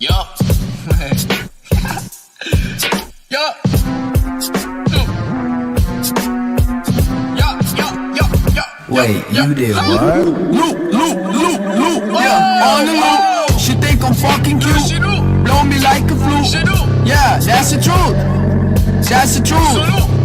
Yup. Yup. Wait, you did what? Loop. Yeah, on the loop. She think I'm fucking cute. Blow me like a flute. Yeah, that's the truth. That's the truth.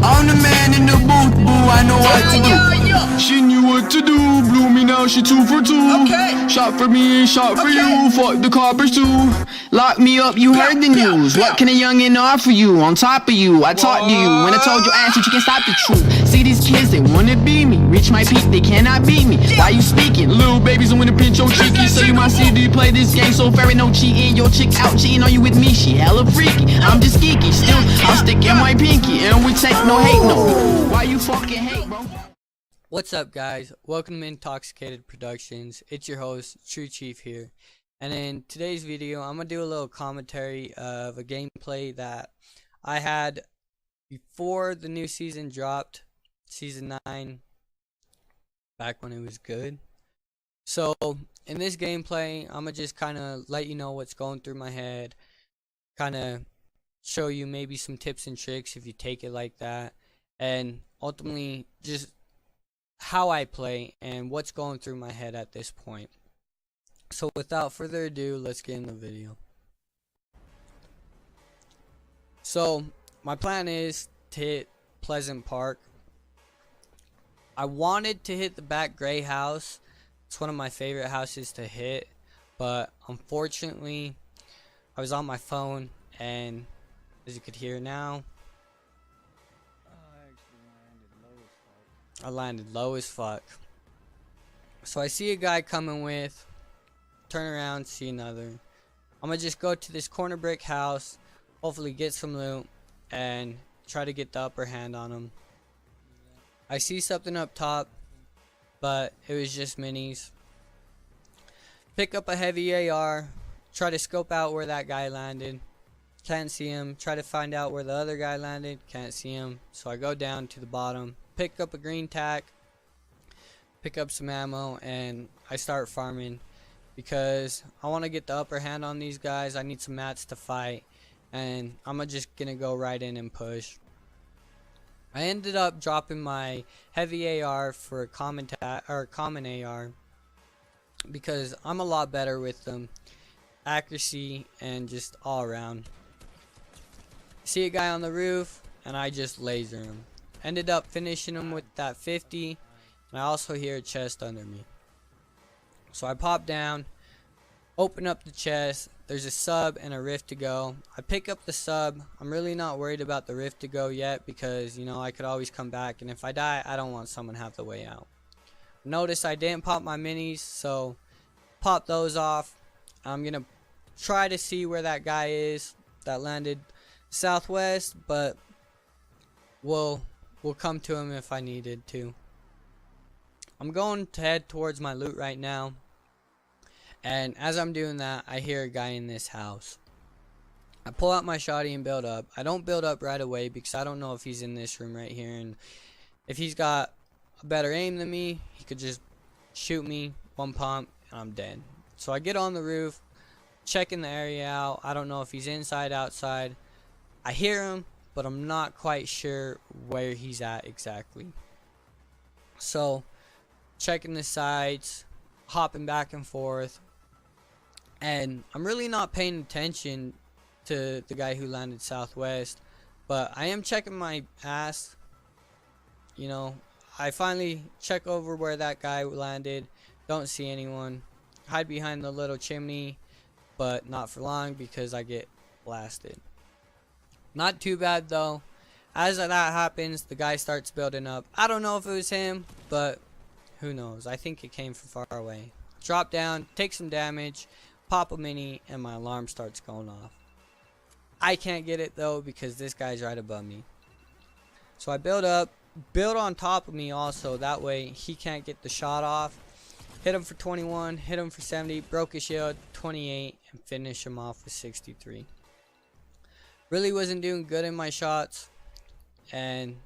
I'm the man in the booth, boo. I know what to do. She knew what to do. Blew me now, she 2 for 2. Okay. Shot for me and shot for you. Fuck the coppers too. Lock me up, you heard the news. What can a youngin' offer you? On top of you, I talked to you. When I told your ass that you can't stop the truth. See these kids, they wanna be me. Reach my peak, they cannot beat me. Why you speaking? Little babies want to pinch your cheeky. So you might see D play this game so fair, no cheating. Your chick out cheating on you with me, she hella freaky. I'm just geeky, still I'll stick in my pinky. And we take no hate, no. Why you fucking hate, bro? What's up, guys? Welcome to Intoxicated Productions. It's your host, True Chief here. And in today's video, I'm going to do a little commentary of a gameplay that I had before the new season dropped, Season 9, back when it was good. So, in this gameplay, I'm going to just kind of let you know what's going through my head, kind of show you maybe some tips and tricks if you take it like that, and ultimately just how I play and what's going through my head at this point. So without further ado, let's get in the video. So my plan is to hit Pleasant Park. I wanted to hit the back gray house. It's one of my favorite houses to hit, but unfortunately I was on my phone, and as you could hear now, I landed low as fuck. So I see a guy coming with, turn around, see another. I'm gonna just go to this corner brick house, hopefully get some loot, and try to get the upper hand on him. I see something up top, but it was just minis. Pick up a heavy AR, try to scope out where that guy landed. Can't see him. Try to find out where the other guy landed. Can't see him. So I go down to the bottom, pick up a green tack, pick up some ammo, and I start farming because I want to get the upper hand on these guys. I need some mats to fight, and I'm just gonna go right in and push. I ended up dropping my heavy AR for a common AR because I'm a lot better with them, accuracy and just all around. See a guy on the roof, and I just laser him. Ended up finishing him with that 50, and I also hear a chest under me. So I pop down, open up the chest. There's a sub and a rift to go. I pick up the sub. I'm really not worried about the rift to go yet because, you know, I could always come back, and if I die, I don't want someone to have the way out. Notice I didn't pop my minis, so pop those off. I'm gonna try to see where that guy is that landed southwest, but we'll come to him if I needed to. I'm going to head towards my loot right now, and as I'm doing that, I hear a guy in this house. I pull out my shotty and build up. I don't build up right away because I don't know if he's in this room right here, and if he's got a better aim than me, he could just shoot me one pump and I'm dead. So I get on the roof, checking the area out. I don't know if he's inside, outside. I hear him, but I'm not quite sure where he's at exactly. So, checking the sides, hopping back and forth, and I'm really not paying attention to the guy who landed southwest, but I am checking my ass. You know, I finally check over where that guy landed, don't see anyone, hide behind the little chimney, but not for long because I get blasted. Not too bad though. As that happens, the guy starts building up. I don't know if it was him, but who knows. I think it came from far away. Drop down, take some damage, pop a mini, and my alarm starts going off. I can't get it though because this guy's right above me. So I build up, build on top of me also. That way he can't get the shot off. Hit him for 21, hit him for 70, broke his shield, 28, and finish him off with 63. Really wasn't doing good in my shots, and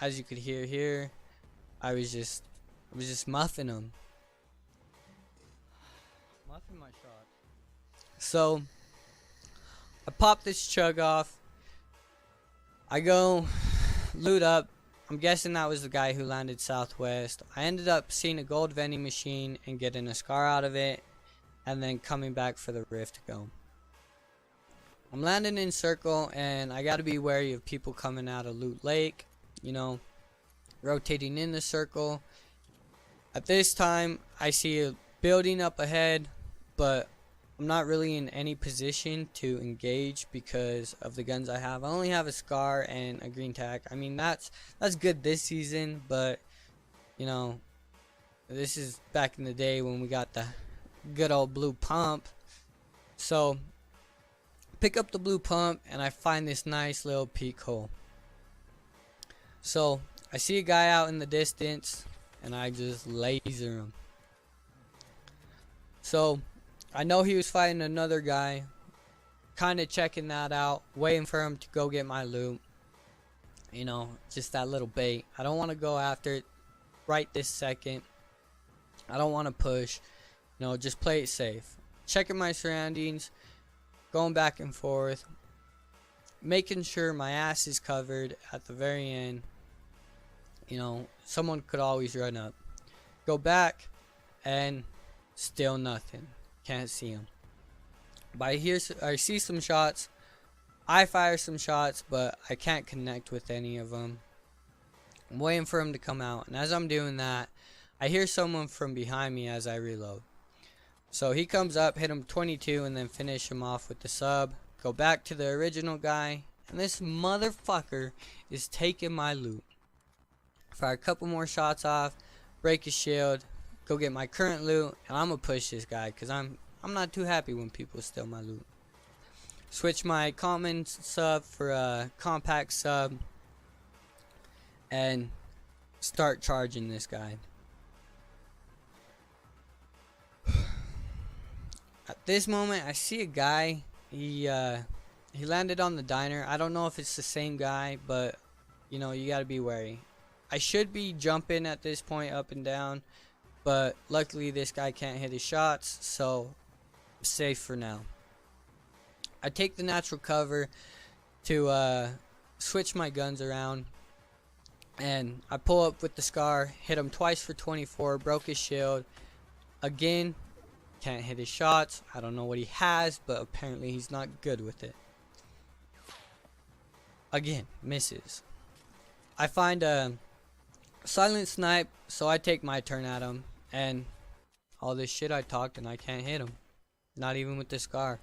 as you could hear here, I was just muffing them. Muffing my shot. So I pop this chug off. I go loot up. I'm guessing that was the guy who landed southwest. I ended up seeing a gold vending machine and getting a scar out of it, and then coming back for the rift to go. I'm landing in circle, and I gotta be wary of people coming out of Loot Lake, you know, rotating in the circle. At this time, I see a building up ahead, but I'm not really in any position to engage because of the guns I have. I only have a scar and a green tack. I mean, that's good this season, but you know, this is back in the day when we got the good old blue pump. So pick up the blue pump and I find this nice little peek hole. So I see a guy out in the distance and I just laser him. So I know he was fighting another guy, kind of checking that out, waiting for him to go get my loot. You know, just that little bait. I don't want to go after it right this second. I don't want to push. You know, just play it safe. Checking my surroundings, going back and forth, making sure my ass is covered at the very end. You know, someone could always run up. Go back, and still nothing. Can't see him. But I see some shots. I fire some shots, but I can't connect with any of them. I'm waiting for him to come out, and as I'm doing that, I hear someone from behind me as I reload. So he comes up, hit him 22, and then finish him off with the sub. Go back to the original guy, and this motherfucker is taking my loot. Fire a couple more shots off, break his shield, go get my current loot, and I'm gonna push this guy because I'm not too happy when people steal my loot. Switch my common sub for a compact sub and start charging this guy. At this moment I see a guy. He landed on the diner. I don't know if it's the same guy, but you know, you gotta be wary. I should be jumping at this point up and down, but luckily this guy can't hit his shots, so I'm safe for now. I take the natural cover to switch my guns around, and I pull up with the scar, hit him twice for 24, broke his shield. Again, can't hit his shots. I don't know what he has, but apparently he's not good with it. Again, misses. I find a silent snipe, so I take my turn at him, and all this shit I talked and I can't hit him, not even with the scar.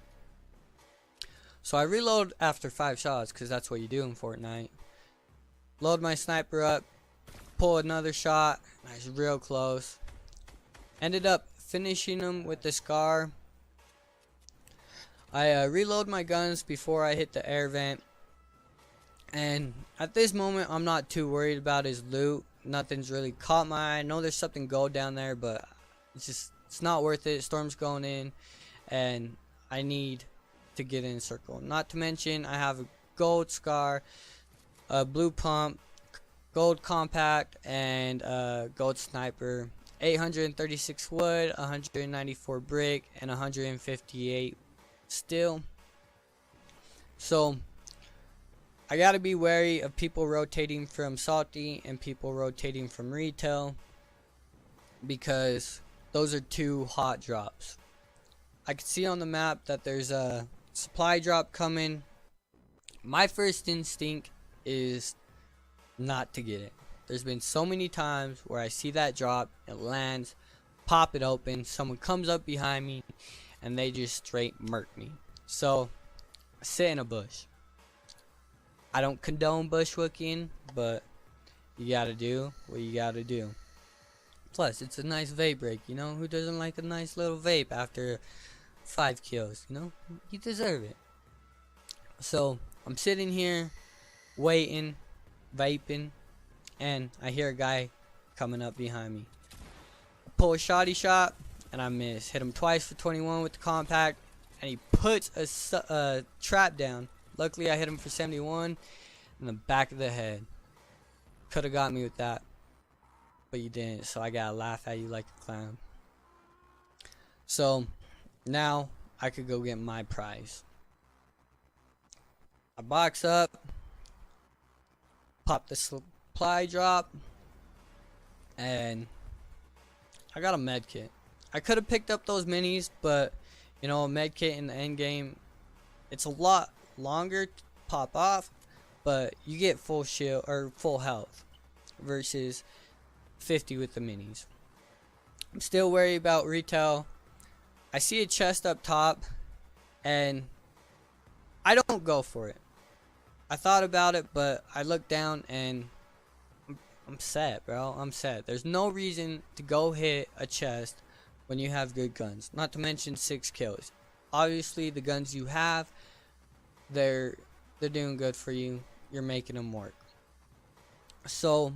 So I reload after 5 shots because that's what you do in Fortnite. Load my sniper up, pull another shot, nice, real close. Ended up finishing him with the scar. I reload my guns before I hit the air vent, and at this moment I'm not too worried about his loot. Nothing's really caught my eye. I know there's something gold down there, but it's not worth it. Storm's going in, and I need to get in circle. Not to mention I have a gold scar, a blue pump, gold compact, and a gold sniper. 836 wood, 194 brick, and 158 steel. So I gotta be wary of people rotating from salty and people rotating from retail, because those are 2 hot drops. I can see on the map that there's a supply drop coming. My first instinct is not to get it. There's been so many times where I see that drop, it lands, pop it open, someone comes up behind me, and they just straight murk me. So I sit in a bush. I don't condone bushwhacking, but you gotta do what you gotta do. Plus, it's a nice vape break, you know? Who doesn't like a nice little vape after 5 kills, you know? You deserve it. So I'm sitting here waiting, vaping, and I hear a guy coming up behind me. I pull a shotty shot and I miss. Hit him twice for 21 with the compact, and he puts a trap down. Luckily I hit him for 71 in the back of the head. Could have got me with that, but you didn't, so I gotta laugh at you like a clown. So now I could go get my prize. I box up, pop the supply drop, and I got a med kit. I could have picked up those minis, but you know, a med kit in the end game, it's a lot longer to pop off, but you get full shield or full health versus 50 with the minis. I'm still worried about retail. I see a chest up top and I don't go for it. I thought about it, but I looked down and I'm set, bro. I'm set. There's no reason to go hit a chest when you have good guns. Not to mention 6 kills. Obviously, the guns you have, they're doing good for you. You're making them work. So,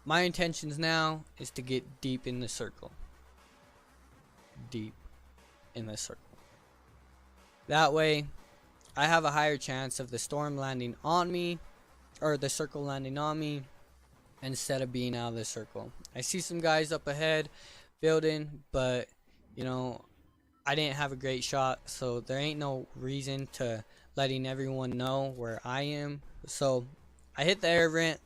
my intentions now is to get deep in the circle. Deep in the circle. That way, I have a higher chance of the storm landing on me, or the circle landing on me, instead of being out of the circle. I see some guys up ahead building, but you know, I didn't have a great shot, so there ain't no reason to letting everyone know where I am. So I hit the air vent,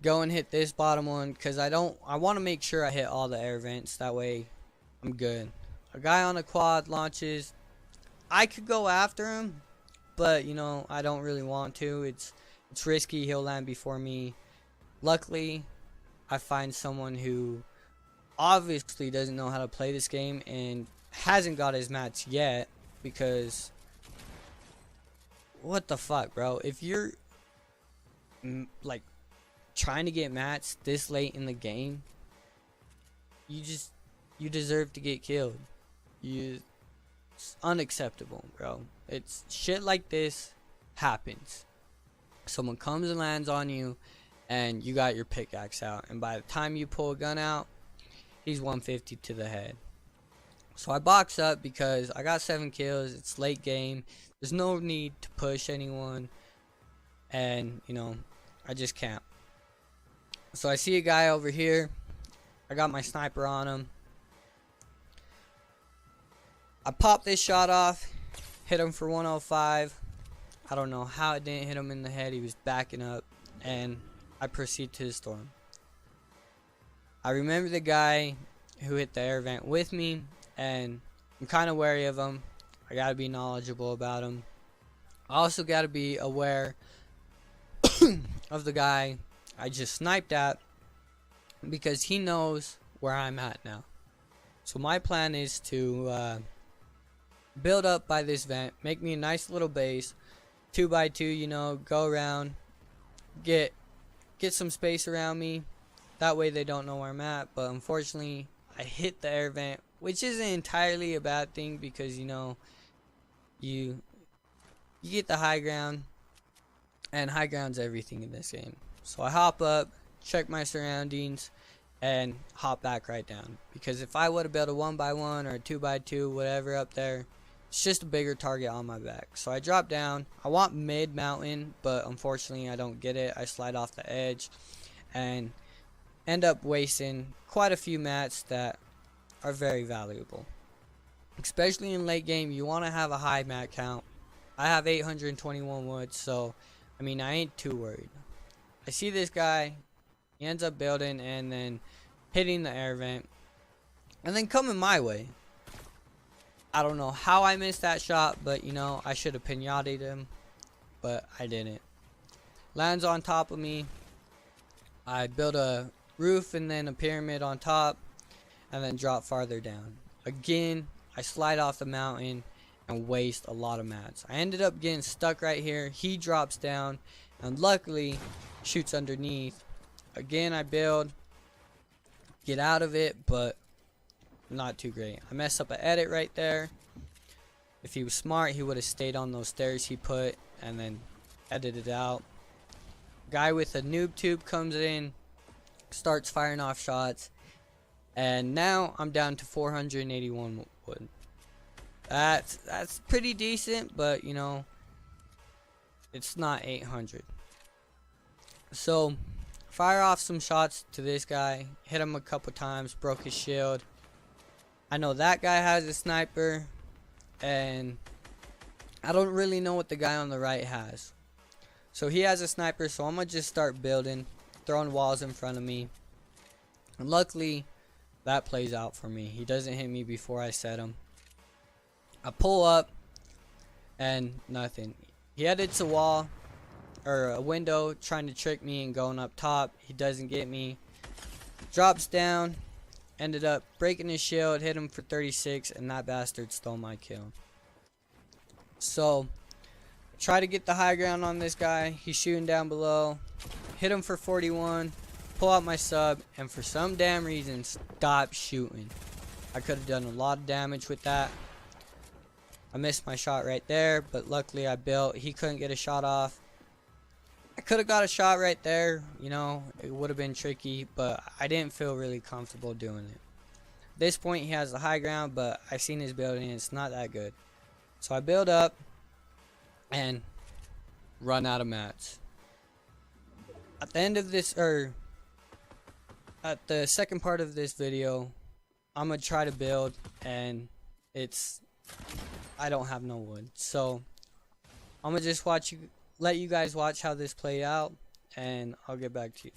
go and hit this bottom one, because I want to make sure I hit all the air vents, that way I'm good. A guy on a quad launches. I could go after him, but you know, I don't really want to. It's risky. He'll land before me. Luckily, I find someone who obviously doesn't know how to play this game and hasn't got his mats yet, because what the fuck, bro? If you're like trying to get mats this late in the game, you deserve to get killed. It's unacceptable, bro. It's shit like this happens. Someone comes and lands on you and you got your pickaxe out, and by the time you pull a gun out, he's 150 to the head. So I box up because I got 7 kills. It's late game. There's no need to push anyone, and you know, I just can't. So I see a guy over here. I got my sniper on him. I pop this shot off, hit him for 105. I don't know how it didn't hit him in the head. He was backing up, and I proceed to the storm. I remember the guy who hit the air vent with me, and I'm kind of wary of him. I gotta be knowledgeable about him. I also gotta be aware of the guy I just sniped at, because he knows where I'm at now. So my plan is to build up by this vent, make me a nice little base, 2x2, you know, go around, get some space around me. That way they don't know where I'm at. But unfortunately, I hit the air vent, which isn't entirely a bad thing, because you know, you get the high ground, and high ground's everything in this game. So I hop up, check my surroundings, and hop back right down, because if I would have built a 1x1 or a 2x2, whatever up there, it's just a bigger target on my back. So I drop down. I want mid mountain, but unfortunately I don't get it. I slide off the edge and end up wasting quite a few mats that are very valuable. Especially in late game, you want to have a high mat count. I have 821 wood, so I mean, I ain't too worried. I see this guy. He ends up building and then hitting the air vent, and then coming my way. I don't know how I missed that shot, but you know, I should have pinataed him, but I didn't. Lands on top of me. I build a roof and then a pyramid on top, and then drop farther down. Again, I slide off the mountain and waste a lot of mats. I ended up getting stuck right here. He drops down and luckily shoots underneath. Again, I build, get out of it, but not too great. I messed up an edit right there. If he was smart, he would have stayed on those stairs he put and then edited out. Guy with a noob tube comes in, starts firing off shots, and now I'm down to 481 wood. That's pretty decent, but you know, it's not 800. So fire off some shots to this guy, hit him a couple times, broke his shield. I know that guy has a sniper, and I don't really know what the guy on the right has. So he has a sniper, so I'm gonna just start building, throwing walls in front of me. And luckily, that plays out for me. He doesn't hit me before I set him. I pull up, and nothing. He edits a wall, or a window, trying to trick me and going up top. He doesn't get me. Drops down, ended up breaking his shield, hit him for 36, and that bastard stole my kill. So, try to get the high ground on this guy. He's shooting down below. Hit him for 41. Pull out my sub, and for some damn reason, stop shooting. I could have done a lot of damage with that. I missed my shot right there, but luckily I built. He couldn't get a shot off. I could have got a shot right there, you know, it would have been tricky, but I didn't feel really comfortable doing it. At this point, he has the high ground, but I've seen his building, and it's not that good. So I build up and run out of mats. At the end of this, or at the second part of this video, I'm gonna try to build, and I don't have no wood. So I'm gonna just let you guys watch how this played out, and I'll get back to you.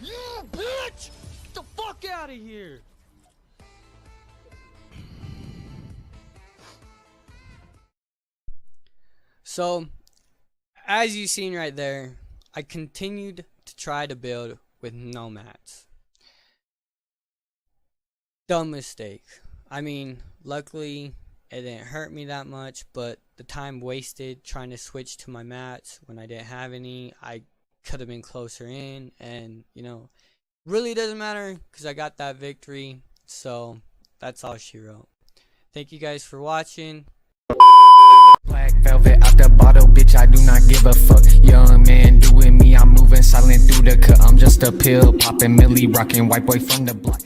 You bitch! Get the fuck out of here! So, as you seen right there, I continued to try to build with no mats. Dumb mistake. I mean, luckily it didn't hurt me that much, but the time wasted trying to switch to my mats when I didn't have any, I could have been closer in, and you know, really doesn't matter because I got that victory. So that's all she wrote. Thank you guys for watching. Black velvet out the bottle, bitch, I do not give a fuck. Young man doing me, I'm moving silent through the cut. I'm just a pill popping, Millie rocking, white boy from the block.